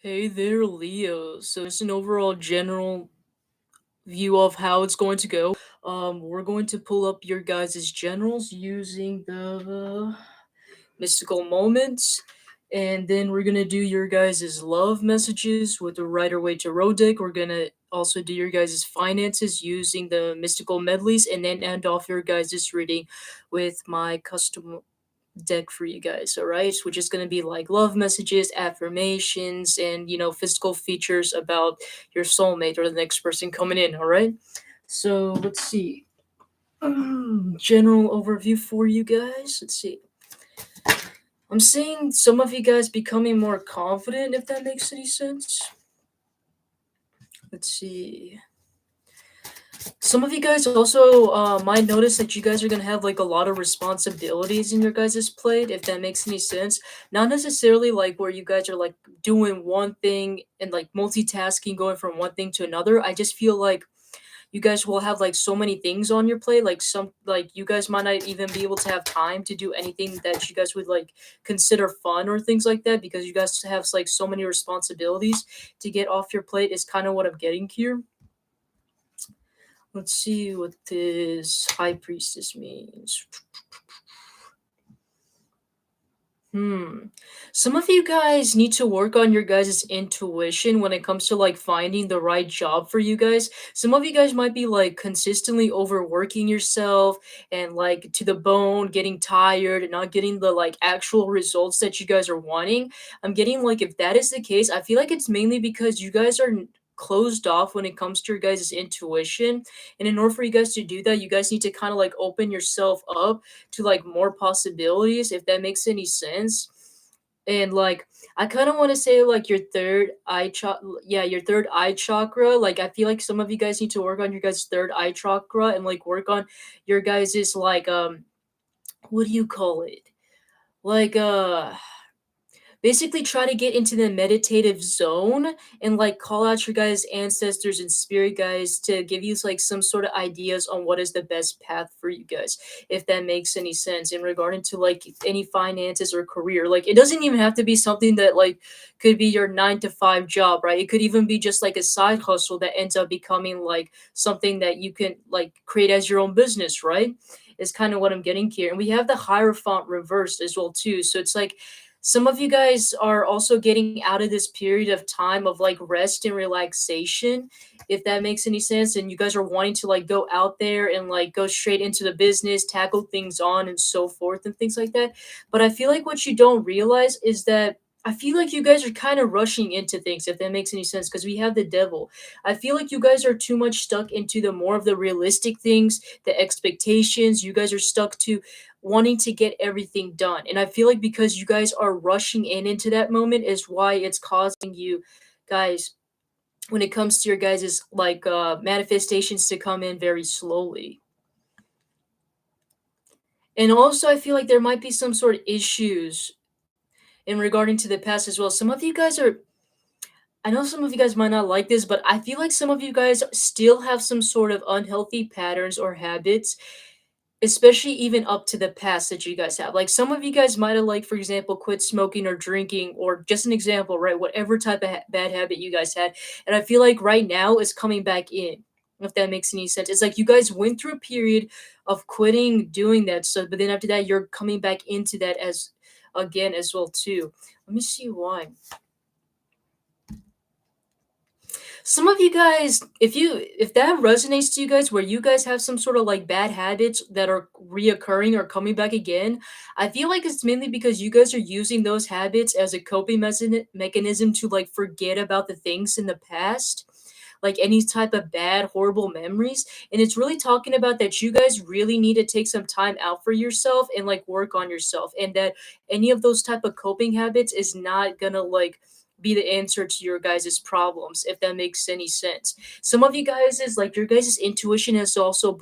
Hey there, Leo. So it's an overall general view of how it's going to go. We're going to pull up your guys' generals using the mystical moments, and then we're gonna do your guys' love messages with the Rider Waite Tarot deck. We're gonna also do your guys' finances using the mystical medleys, and then end off your guys' reading with my custom deck for you guys, all right? Which is going to be like love messages, affirmations, and physical features about your soulmate or the next person coming in, all right? So let's see. General overview for you guys. Let's see. I'm seeing some of you guys becoming more confident, if that makes any sense. Let's see. Some of you guys also might notice that you guys are gonna have like a lot of responsibilities in your guys' plate, if that makes any sense. Not necessarily like where you guys are like doing one thing and like multitasking, going from one thing to another. I just feel like you guys will have like so many things on your plate. Like you guys might not even be able to have time to do anything that you guys would like consider fun or things like that because you guys have like so many responsibilities to get off your plate. Is kind of what I'm getting here. Let's see what this High Priestess means. Hmm. Some of you guys need to work on your guys' intuition when it comes to like finding the right job for you guys. Some of you guys might be like consistently overworking yourself and like to the bone, getting tired and not getting the like actual results that you guys are wanting. I'm getting like if that is the case, I feel like it's mainly because you guys are closed off when it comes to your guys' intuition. And in order for you guys to do that, you guys need to kind of like open yourself up to like more possibilities, if that makes any sense. And like I kind of want to say like your third eye chakra, yeah, your third eye chakra. Like I feel like some of you guys need to work on your guys' third eye chakra and like work on your guys' like what do you call it? Like basically try to get into the meditative zone and like call out your guys ancestors and spirit guys to give you like some sort of ideas on what is the best path for you guys, if that makes any sense in regarding to like any finances or career. Like it doesn't even have to be something that like could be your 9 to 5 job, right? It could even be just like a side hustle that ends up becoming like something that you can like create as your own business, right? Is kind of what I'm getting here. And we have the Hierophant reversed as well too, so it's like some of you guys are also getting out of this period of time of like rest and relaxation, if that makes any sense. And you guys are wanting to like go out there and like go straight into the business, tackle things on and so forth and things like that. But I feel like what you don't realize is that I feel like you guys are kind of rushing into things, if that makes any sense, because we have the devil. I feel like you guys are too much stuck into the more of the realistic things, the expectations. You guys are stuck to wanting to get everything done. And I feel like because you guys are rushing in into that moment is why it's causing you guys when it comes to your guys' like manifestations to come in very slowly. And also I feel like there might be some sort of issues in regarding to the past as well. Some of you guys are I know some of you guys might not like this, but I feel like some of you guys still have some sort of unhealthy patterns or habits, especially even up to the past that you guys have. Like some of you guys might have, like, for example, quit smoking or drinking, or just an example, right? Whatever type of bad habit you guys had. And I feel like right now it's coming back in, if that makes any sense. It's like you guys went through a period of quitting doing that stuff, but then after that, you're coming back into that as again as well too. Let me see why. Some of you guys, if that resonates to you guys, where you guys have some sort of like bad habits that are reoccurring or coming back again, I feel like it's mainly because you guys are using those habits as a coping mechanism to like forget about the things in the past, like any type of bad, horrible memories. And it's really talking about that you guys really need to take some time out for yourself and like work on yourself, and that any of those type of coping habits is not gonna like be the answer to your guys' problems, if that makes any sense. Some of you guys is like your guys' intuition is also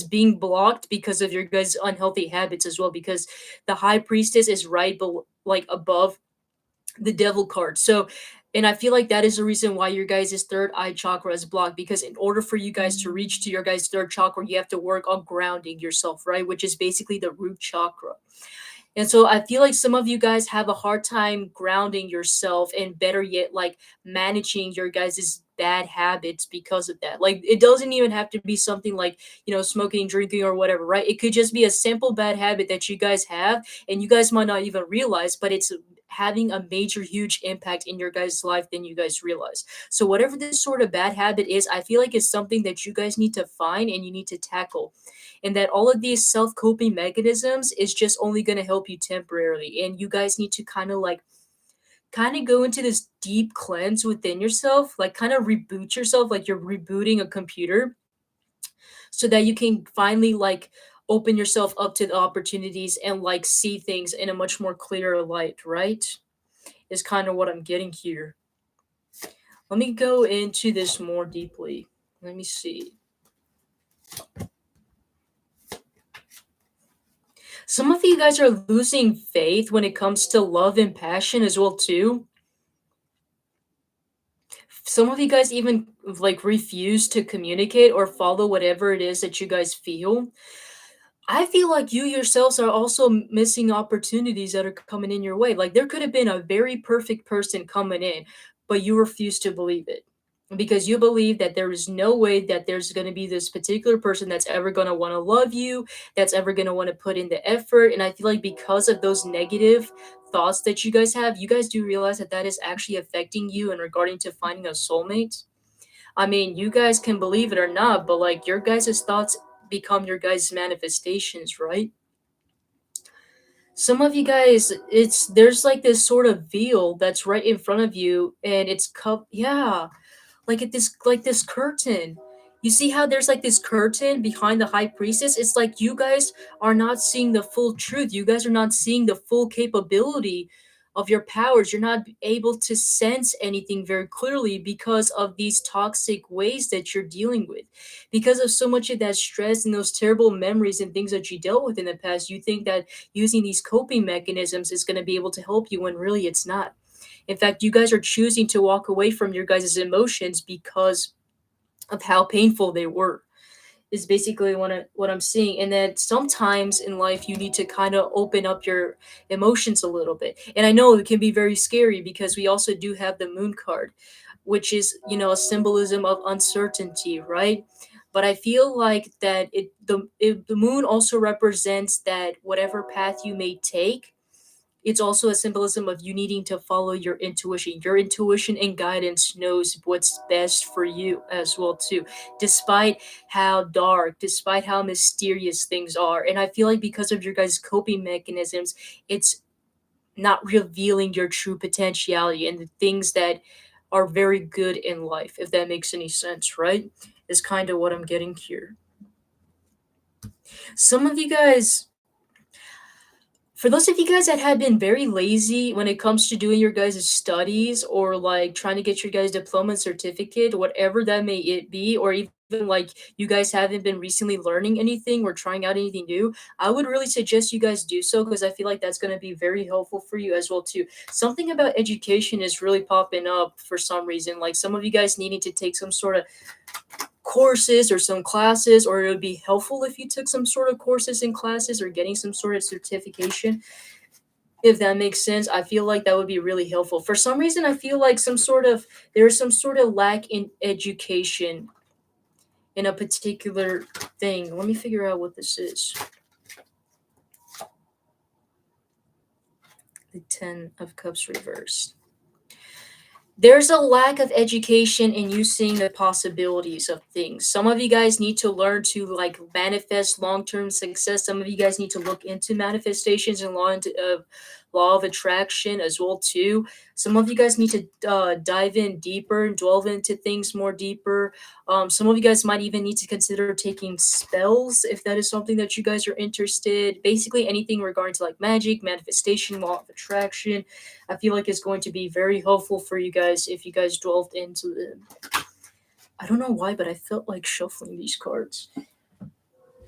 being blocked because of your guys' unhealthy habits as well, because the high priestess is right like above the devil card. So and I feel like that is the reason why your guys' third eye chakra is blocked, because in order for you guys to reach to your guys' third chakra, you have to work on grounding yourself, right? Which is basically the root chakra. And so I feel like some of you guys have a hard time grounding yourself, and better yet, like managing your guys' bad habits because of that. Like it doesn't even have to be something like, smoking, drinking, or whatever, right? It could just be a simple bad habit that you guys have, and you guys might not even realize, but it's having a major, huge impact in your guys' life than you guys realize. So, whatever this sort of bad habit is, I feel like it's something that you guys need to find and you need to tackle, and that all of these self-coping mechanisms is just only going to help you temporarily, and you guys need to kind of go into this deep cleanse within yourself, like kind of reboot yourself like you're rebooting a computer, so that you can finally like open yourself up to the opportunities and like see things in a much more clearer light, right? Is kind of what I'm getting here. Let me go into this more deeply. Let me see. Some of you guys are losing faith when it comes to love and passion as well too. Some of you guys even like refuse to communicate or follow whatever it is that you guys feel. I feel like you yourselves are also missing opportunities that are coming in your way. Like there could have been a very perfect person coming in, but you refuse to believe it because you believe that there is no way that there's going to be this particular person that's ever going to want to love you, that's ever going to want to put in the effort. And I feel like because of those negative thoughts that you guys have, you guys do realize that that is actually affecting you in regarding to finding a soulmate. I mean, you guys can believe it or not, but like your guys' thoughts become your guys' manifestations, right? Some of you guys, it's there's like this sort of veil that's right in front of you, and it's yeah, like this curtain. You see how there's like this curtain behind the high priestess? It's like you guys are not seeing the full truth. You guys are not seeing the full capability of your powers. You're not able to sense anything very clearly because of these toxic ways that you're dealing with. Because of so much of that stress and those terrible memories and things that you dealt with in the past, you think that using these coping mechanisms is going to be able to help you when really it's not. In fact, you guys are choosing to walk away from your guys' emotions because of how painful they were. Is basically what I'm seeing, and that sometimes in life you need to kind of open up your emotions a little bit. And I know it can be very scary because we also do have the moon card, which is a symbolism of uncertainty, right? But I feel like that the moon also represents that whatever path you may take, it's also a symbolism of you needing to follow your intuition. Your intuition and guidance knows what's best for you as well too, despite how dark, despite how mysterious things are. And I feel like because of your guys' coping mechanisms, it's not revealing your true potentiality and the things that are very good in life, if that makes any sense, right? Is kind of what I'm getting here. Some of you guys, for those of you guys that have been very lazy when it comes to doing your guys' studies or like trying to get your guys' diploma and certificate, whatever that may it be, or even like you guys haven't been recently learning anything or trying out anything new, I would really suggest you guys do so because I feel like that's going to be very helpful for you as well too. Something about education is really popping up for some reason. Like some of you guys needing to take some sort of courses or some classes, or it would be helpful if you took some sort of courses and classes or getting some sort of certification, if that makes sense. I feel like that would be really helpful. For some reason I feel like there's some sort of lack in education in a particular thing. Let me figure out what this is. The 10 of Cups reversed. There's a lack of education in you seeing the possibilities of things. Some of you guys need to learn to like manifest long-term success. Some of you guys need to look into manifestations and law of attraction as well too. Some of you guys need to dive in deeper and delve into things more deeper. Some of you guys might even need to consider taking spells if that is something that you guys are interested. Basically anything regarding to like magic, manifestation, law of attraction. I feel like it's going to be very helpful for you guys if you guys delved into it. I don't know why, but I felt like shuffling these cards.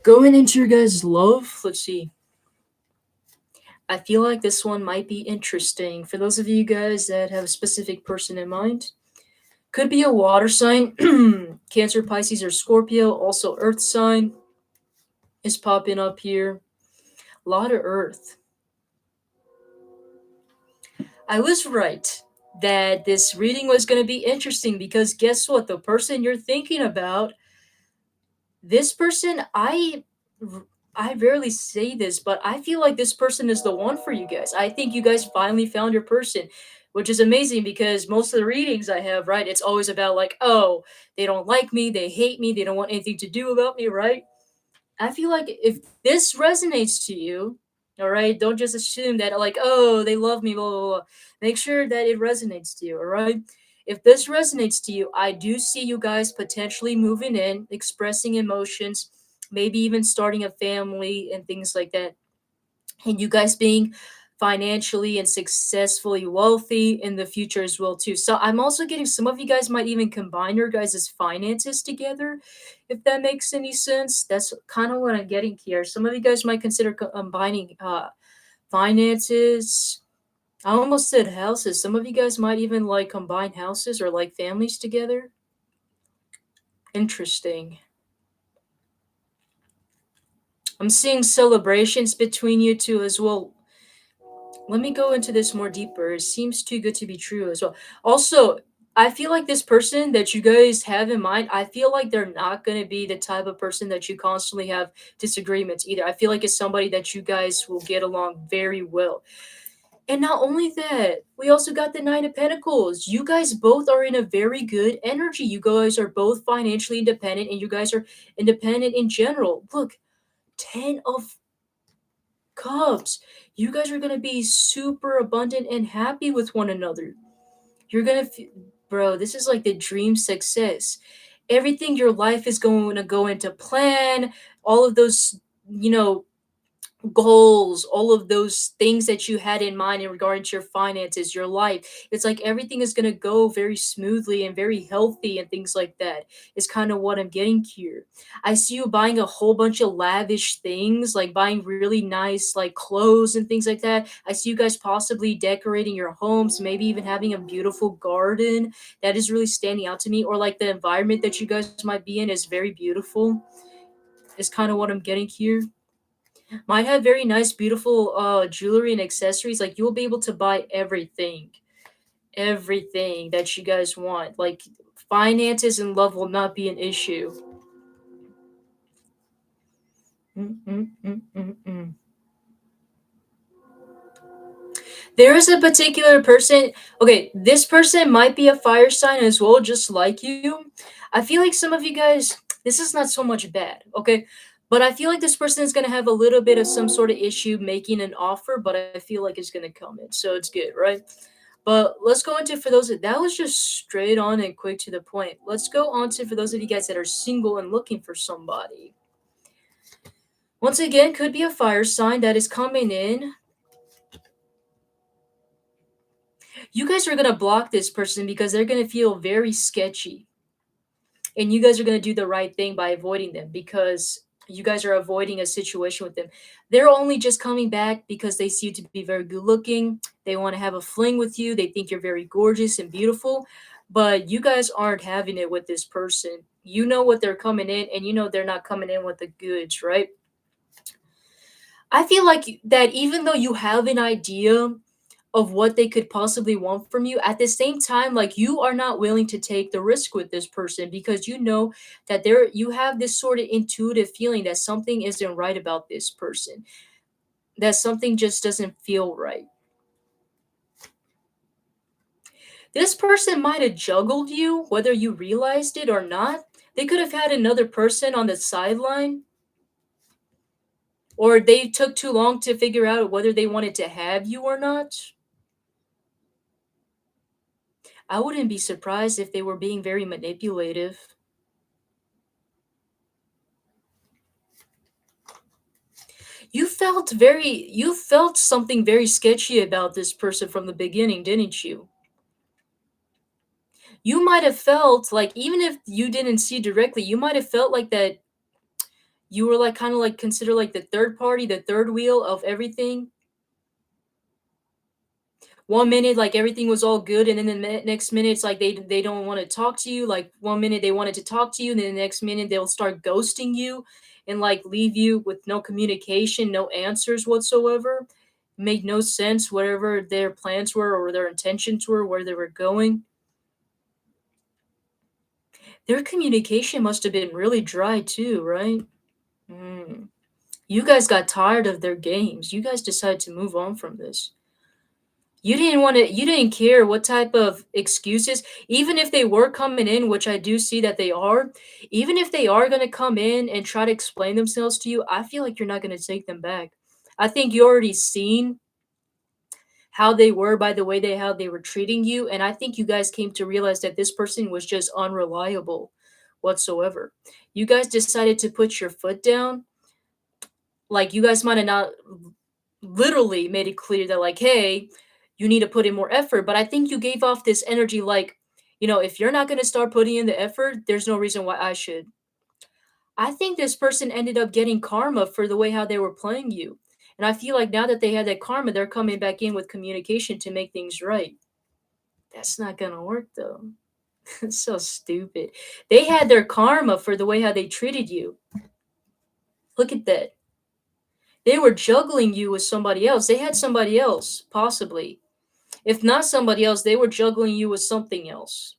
Going into your guys' love, let's see. I feel like this one might be interesting for those of you guys that have a specific person in mind. Could be a water sign, Cancer, Pisces, or Scorpio. Also, earth sign is popping up here. A lot of earth. I was right that this reading was going to be interesting because guess what? The person you're thinking about, this person, I rarely say this, but I feel like this person is the one for you guys. I think you guys finally found your person, which is amazing because most of the readings I have, right, it's always about like, oh, they don't like me, they hate me, they don't want anything to do about me, right? I feel like if this resonates to you, all right, don't just assume that like, oh, they love me, blah, blah, blah. Make sure that it resonates to you, all right? If this resonates to you, I do see you guys potentially moving in, expressing emotions, maybe even starting a family and things like that, and you guys being financially and successfully wealthy in the future as well too. So I'm also getting some of you guys might even combine your guys' finances together, if that makes any sense. That's kind of what I'm getting here. Some of you guys might consider combining finances. I almost said houses. Some of you guys might even like combine houses or like families together. Interesting. I'm seeing celebrations between you two as well. Let me go into this more deeper. It seems too good to be true as well. Also, I feel like this person that you guys have in mind, I feel like they're not going to be the type of person that you constantly have disagreements either. I feel like it's somebody that you guys will get along very well. And not only that, we also got the Nine of Pentacles. You guys both are in a very good energy. You guys are both financially independent and you guys are independent in general. Look, 10 of Cups. You guys are going to be super abundant and happy with one another. You're going to, bro, this is like the dream success. Everything your life is going to go into plan. All of those, you know, goals, all of those things that you had in mind in regard to your finances, your life. It's like everything is going to go very smoothly and very healthy and things like that. Is kind of what I'm getting here. I see you buying a whole bunch of lavish things, like buying really nice like clothes and things like that. I see you guys possibly decorating your homes, maybe even having a beautiful garden. That is really standing out to me, or like the environment that you guys might be in is very beautiful. Is kind of what I'm getting here. Might have very nice, beautiful jewelry and accessories. Like you'll be able to buy everything that you guys want. Like finances and love will not be an issue. Mm, mm, mm, mm, mm. There is a particular person. Okay, this person might be a fire sign as well, just like you. I feel like some of you guys, this is not so much bad, okay? But I feel like this person is going to have a little bit of some sort of issue making an offer, but I feel like it's going to come in. So it's good, right? But let's go into for those that was just straight on and quick to the point. Let's go on to for those of you guys that are single and looking for somebody. Once again, could be a fire sign that is coming in. You guys are gonna block this person because they're gonna feel very sketchy, and you guys are gonna do the right thing by avoiding them because you guys are avoiding a situation with them. They're only just coming back because they see you to be very good looking. They want to have a fling with you. They think you're very gorgeous and beautiful, but you guys aren't having it with this person. You know what they're coming in, and you know they're not coming in with the goods, right? I feel like that even though you have an idea of what they could possibly want from you, at the same time like you are not willing to take the risk with this person because you know that there you have this sort of intuitive feeling that something isn't right about this person, that something just doesn't feel right. This person might have juggled you whether you realized it or not. They could have had another person on the sideline, or they took too long to figure out whether they wanted to have you or not. I wouldn't be surprised if they were being very manipulative. You felt something very sketchy about this person from the beginning, didn't you? You might have felt like even if you didn't see directly, you might have felt like that you were like kind of like considered like the third party, the third wheel of everything. One minute like everything was all good, and then the next minute it's like they don't want to talk to you. Like one minute they wanted to talk to you, and then the next minute they'll start ghosting you and like leave you with no communication, no answers whatsoever. made no sense, whatever their plans were or their intentions were, where they were going. Their communication must have been really dry too, right? Mm. You guys got tired of their games. You guys decided to move on from this. You didn't care what type of excuses, even if they were coming in, which I do see that they are, even if they are going to come in and try to explain themselves to you, I feel like you're not going to take them back. I think you already seen how they were by the way how they were treating you, and I think you guys came to realize that this person was just unreliable whatsoever. You guys decided to put your foot down. Like, you guys might have not literally made it clear that, like, hey, you need to put in more effort, but I think you gave off this energy like, if you're not going to start putting in the effort, there's no reason why I should. I think this person ended up getting karma for the way how they were playing you, and I feel like now that they had that karma, they're coming back in with communication to make things right. That's not going to work though. It's so stupid. They had their karma for the way how they treated you. Look at that. They were juggling you with somebody else. They had somebody else, possibly. If not somebody else, they were juggling you with something else.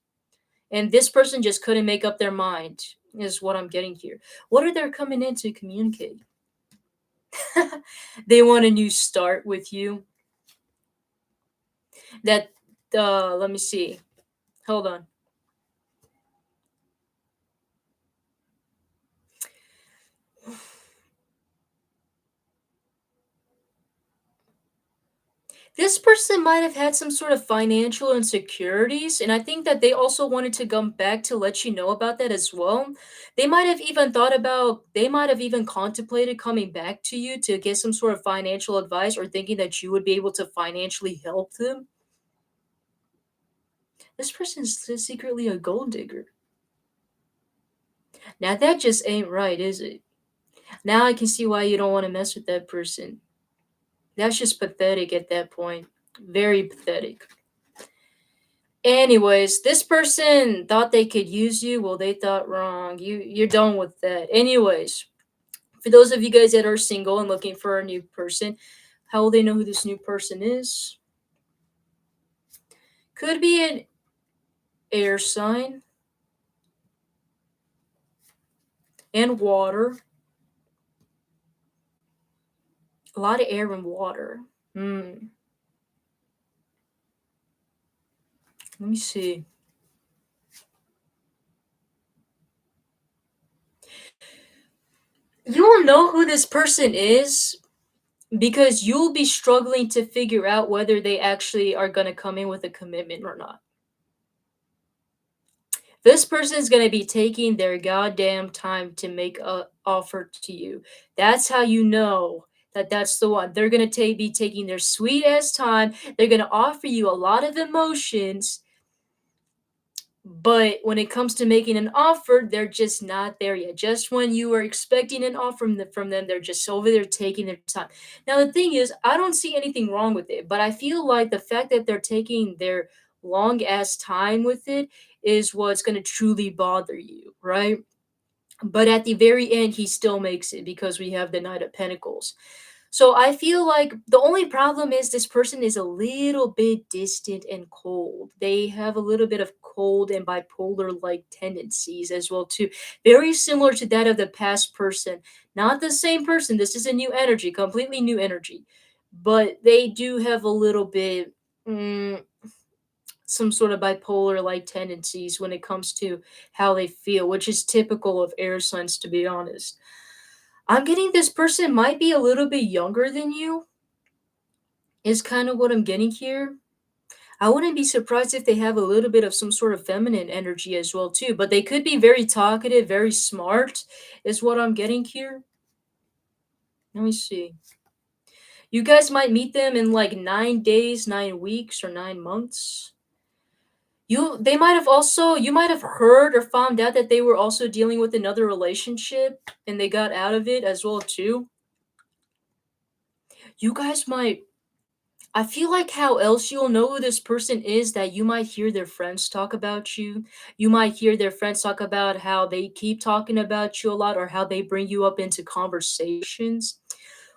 And this person just couldn't make up their mind, is what I'm getting here. What are they coming in to communicate? They want a new start with you. That, let me see. Hold on. This person might have had some sort of financial insecurities, and I think that they also wanted to come back to let you know about that as well. They might have even contemplated coming back to you to get some sort of financial advice or thinking that you would be able to financially help them. This person's secretly a gold digger. Now that just ain't right, is it? Now I can see why you don't want to mess with that person. That's just pathetic at that point. Very pathetic. Anyways, this person thought they could use you. Well, they thought wrong. You're done with that. Anyways, for those of you guys that are single and looking for a new person, how will they know who this new person is? Could be an air sign and water. A lot of air and water. Hmm. Let me see. You will know who this person is because you'll be struggling to figure out whether they actually are going to come in with a commitment or not. This person is going to be taking their goddamn time to make a offer to you. That's how you know that that's the one. They're going to be taking their sweet ass time. They're going to offer you a lot of emotions, but when it comes to making an offer, they're just not there yet. Just when you are expecting an offer from them, they're just over there taking their time. Now, the thing is, I don't see anything wrong with it, but I feel like the fact that they're taking their long ass time with it is what's going to truly bother you, right? But at the very end, he still makes it because we have the Knight of Pentacles. So I feel like the only problem is this person is a little bit distant and cold. They have a little bit of cold and bipolar like tendencies as well too. Very similar to that of the past person. Not the same person. This is a new energy, completely new energy. But they do have a little bit some sort of bipolar like tendencies when it comes to how they feel, which is typical of air signs to be honest. I'm getting this person might be a little bit younger than you, is kind of what I'm getting here. I wouldn't be surprised if they have a little bit of some sort of feminine energy as well too, but they could be very talkative, very smart, is what I'm getting here. Let me see. You guys might meet them in like 9 days, 9 weeks, or 9 months. You might have heard or found out that they were also dealing with another relationship and they got out of it as well too. You guys might I feel like how else you'll know who this person is that you might hear their friends talk about you. You might hear their friends talk about how they keep talking about you a lot or how they bring you up into conversations.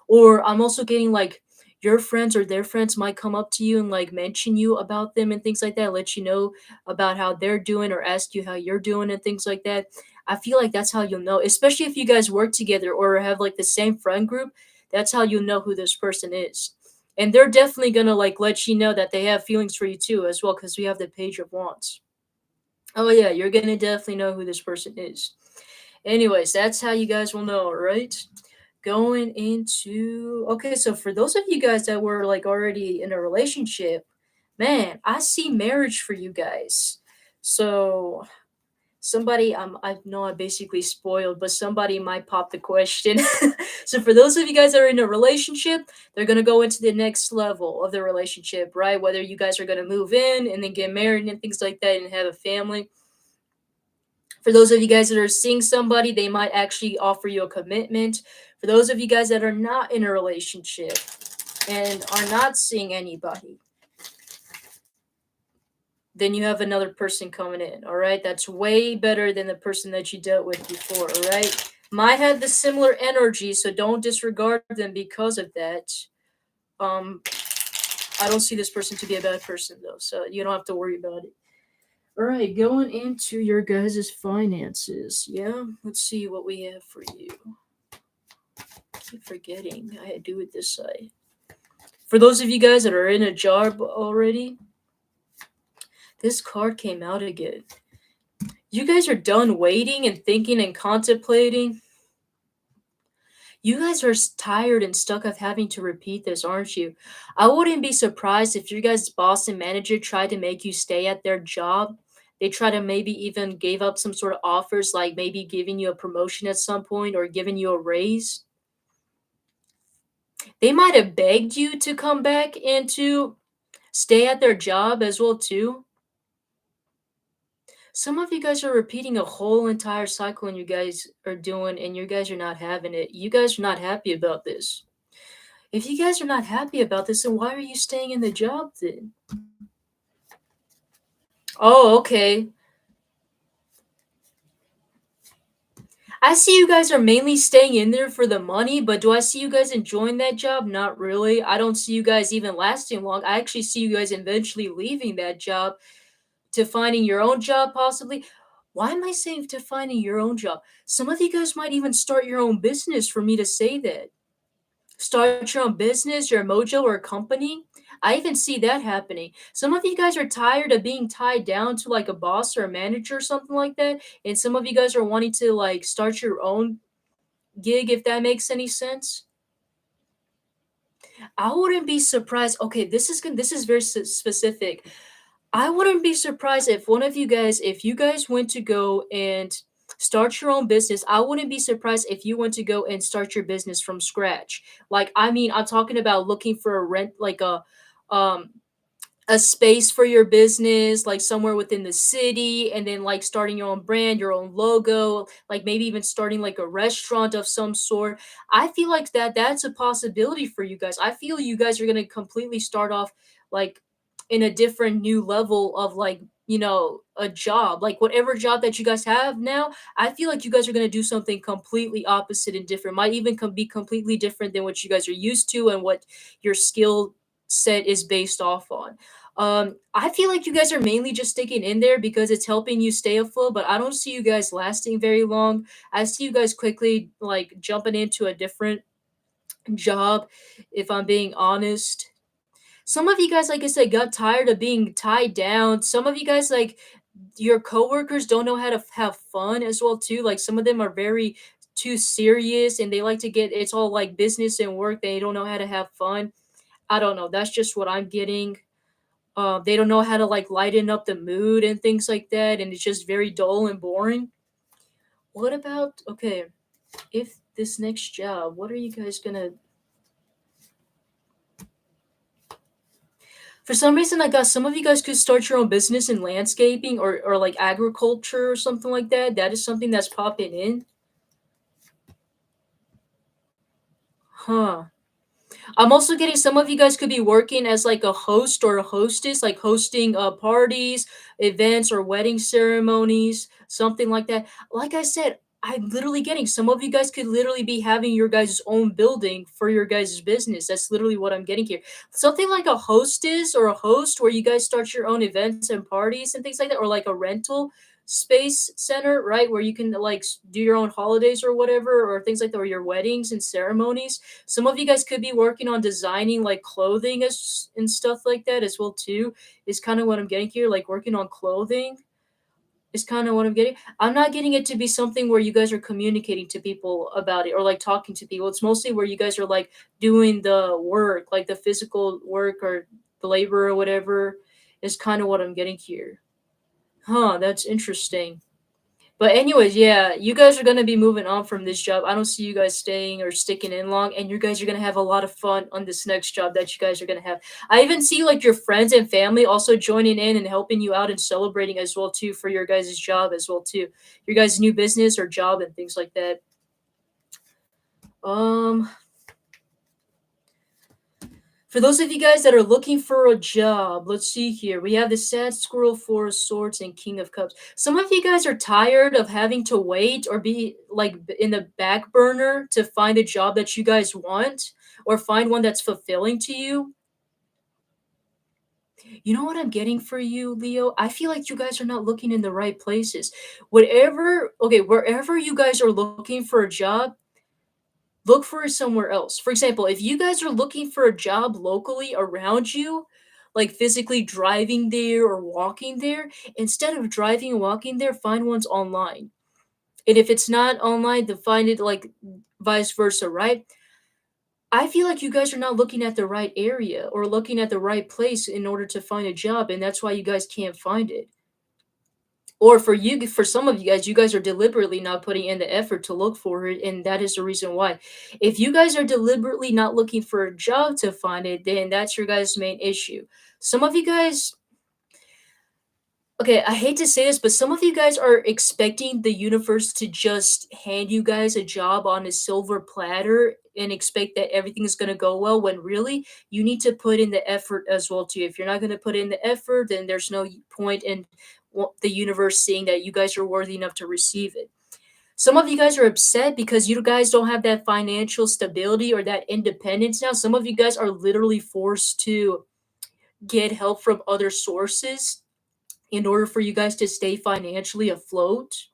Or I'm also getting like your friends or their friends might come up to you and like mention you about them and things like that, let you know about how they're doing or ask you how you're doing and things like that. I feel like that's how you'll know, especially if you guys work together or have like the same friend group. That's how you'll know who this person is. And they're definitely gonna like let you know that they have feelings for you too, as well, because we have the Page of Wands. Oh yeah, you're gonna definitely know who this person is. Anyways, that's how you guys will know, right? Going into okay, so for those of you guys that were like already in a relationship, man, I see marriage for you guys. So somebody I know I basically spoiled, but somebody might pop the question. So for those of you guys that are in a relationship, they're gonna go into the next level of the relationship, right? Whether you guys are gonna move in and then get married and things like that and have a family. For those of you guys that are seeing somebody, they might actually offer you a commitment. For those of you guys that are not in a relationship and are not seeing anybody, then you have another person coming in, all right? That's way better than the person that you dealt with before, all right? Might have the similar energy, so don't disregard them because of that. Um, I don't see this person to be a bad person though, so you don't have to worry about it. All right, going into your guys' finances. Yeah, let's see what we have for you. I keep forgetting I do it this side. For those of you guys that are in a job already, this card came out again. You guys are done waiting and thinking and contemplating. You guys are tired and stuck of having to repeat this, aren't you? I wouldn't be surprised if your guys' boss and manager tried to make you stay at their job. They try to maybe even gave up some sort of offers, like maybe giving you a promotion at some point or giving you a raise. They might have begged you to come back and to stay at their job as well too. Some of you guys are repeating a whole entire cycle and you guys are doing and you guys are not having it. You guys are not happy about this. If you guys are not happy about this, then why are you staying in the job then? Oh, okay. I see you guys are mainly staying in there for the money, but do I see you guys enjoying that job? Not really. I don't see you guys even lasting long. I actually see you guys eventually leaving that job to finding your own job, possibly. Why am I saying to finding your own job? Some of you guys might even start your own business for me to say that. Start your own business, your mojo or company. I even see that happening. Some of you guys are tired of being tied down to like a boss or a manager or something like that. And some of you guys are wanting to like start your own gig, if that makes any sense. I wouldn't be surprised. Okay, this is very specific. I wouldn't be surprised if one of you guys, if you guys went to go and start your own business, I wouldn't be surprised if you went to go and start your business from scratch. Like, I mean, I'm talking about looking for a rent, like um, a space for your business, like somewhere within the city, and then like starting your own brand, your own logo, like maybe even starting like a restaurant of some sort. I feel like that's a possibility for you guys. I feel you guys are going to completely start off like in a different new level of like, a job, like whatever job that you guys have now. I feel like you guys are going to do something completely opposite and different, might even be completely different than what you guys are used to and what your skill set is based off on. I feel like you guys are mainly just sticking in there because it's helping you stay afloat, but I don't see you guys lasting very long. I see you guys quickly like jumping into a different job, if I'm being honest. Some of you guys, like I said, got tired of being tied down. Some of you guys, like your coworkers, don't know how to have fun as well too. Like some of them are very too serious and they like to get it's all like business and work. They don't know how to have fun. I don't know. That's just what I'm getting. They don't know how to like lighten up the mood and things like that, and it's just very dull and boring. What about okay? If this next job, what are you guys gonna? For some reason, I got some of you guys could start your own business in landscaping or like agriculture or something like that. That is something that's popping in, huh? I'm also getting some of you guys could be working as like a host or a hostess, like hosting parties, events, or wedding ceremonies, something like that. Like I said, I'm literally getting some of you guys could literally be having your guys' own building for your guys' business. That's literally what I'm getting here. Something like a hostess or a host where you guys start your own events and parties and things like that, or like a rental space center, right? Where you can like do your own holidays or whatever, or things like that, or your weddings and ceremonies. Some of you guys could be working on designing like clothing as and stuff like that as well too. Is kind of what I'm getting here, like working on clothing is kind of what I'm getting. I'm not getting it to be something where you guys are communicating to people about it or like talking to people. It's mostly where you guys are like doing the work, like the physical work or the labor or whatever is kind of what I'm getting here. Huh, that's interesting. But anyways, yeah, you guys are gonna be moving on from this job. I don't see you guys staying or sticking in long, and you guys are gonna have a lot of fun on this next job that you guys are gonna have. I even see like your friends and family also joining in and helping you out and celebrating as well too for your guys' job as well too, your guys' new business or job and things like that. Um, For those of you guys that are looking for a job, let's see here. We have the sad squirrel, four of swords, and king of cups. Some of you guys are tired of having to wait or be like in the back burner to find a job that you guys want or find one that's fulfilling to you. You know what I'm getting for you, Leo? I feel like you guys are not looking in the right places. Wherever you guys are looking for a job, look for it somewhere else. For example, if you guys are looking for a job locally around you, like physically driving there or walking there, instead of driving and walking there, find ones online. And if it's not online, then find it like vice versa, right? I feel like you guys are not looking at the right area or looking at the right place in order to find a job, and that's why you guys can't find it. Or for some of you guys are deliberately not putting in the effort to look for it, and that is the reason why. If you guys are deliberately not looking for a job to find it, then that's your guys' main issue. Some of you guys, okay, I hate to say this, but some of you guys are expecting the universe to just hand you guys a job on a silver platter and expect that everything is going to go well, when really you need to put in the effort as well too. If you're not going to put in the effort, then there's no point in the universe seeing that you guys are worthy enough to receive it. Some of you guys are upset because you guys don't have that financial stability or that independence now. Some of you guys are literally forced to get help from other sources in order for you guys to stay financially afloat.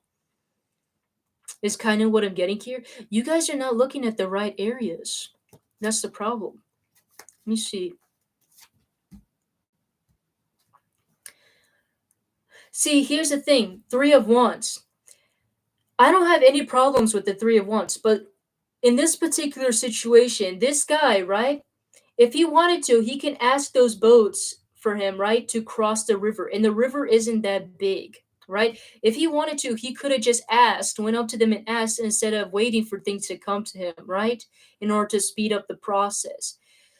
Is kind of what I'm getting here. You guys are not looking at the right areas. That's the problem. Let me see. See, here's the thing. Three of Wands. I don't have any problems with the Three of Wands, but in this particular situation, this guy, right? If he wanted to, he can ask those boats for him, right, to cross the river. And the river isn't that big, right? If he wanted to, he could have just asked, went up to them and asked instead of waiting for things to come to him, right? In order to speed up the process.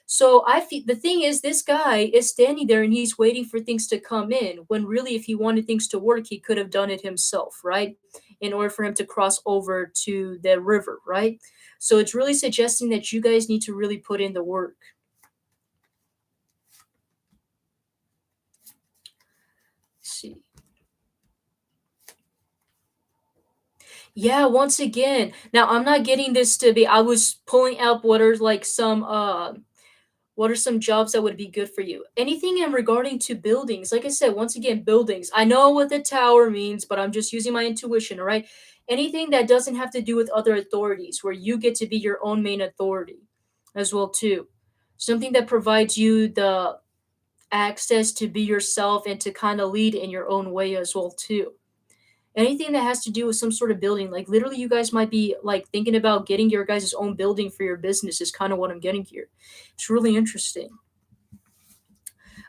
So I feel the thing is, this guy is standing there and he's waiting for things to come in when really, if he wanted things to work, he could have done it himself, right? In order for him to cross over to the river, right? So it's really suggesting that you guys need to really put in the work. See. Yeah, once again. Now I'm not getting this to be, I was pulling out what are some jobs that would be good for you. Anything in regarding to buildings. Like I said, once again, buildings. I know what the tower means, but I'm just using my intuition, all right? Anything that doesn't have to do with other authorities where you get to be your own main authority as well too. Something that provides you the access to be yourself and to kind of lead in your own way as well too. Anything that has to do with some sort of building, like literally you guys might be like thinking about getting your guys' own building for your business is kind of what I'm getting here. It's really interesting.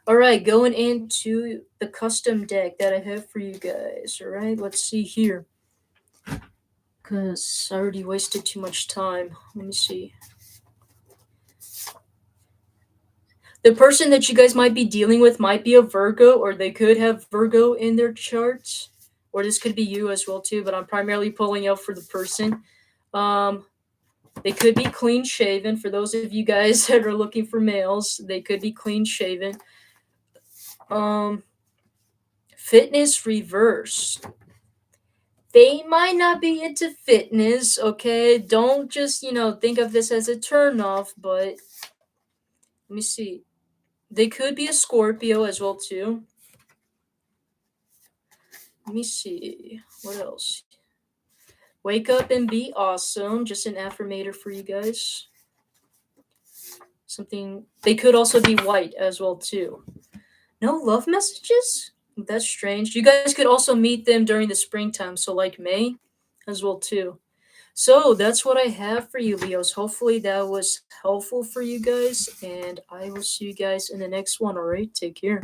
All right, going into the custom deck that I have for you guys. All right, let's see here. Because I already wasted too much time. Let me see. The person that you guys might be dealing with might be a Virgo, or they could have Virgo in their charts, or this could be you as well too. But I'm primarily pulling out for the person. Um, they could be clean shaven. For those of you guys that are looking for males, they could be clean shaven. Fitness reversed. They might not be into fitness, okay? Don't just, think of this as a turn off, but let me see. They could be a Scorpio as well too. Let me see. What else? Wake up and be awesome. Just an affirmator for you guys. Something they could also be white as well too. No love messages? That's strange. You guys could also meet them during the springtime, so like May as well too. So that's what I have for you, Leos. Hopefully that was helpful for you guys, and I will see you guys in the next one. All right, take care.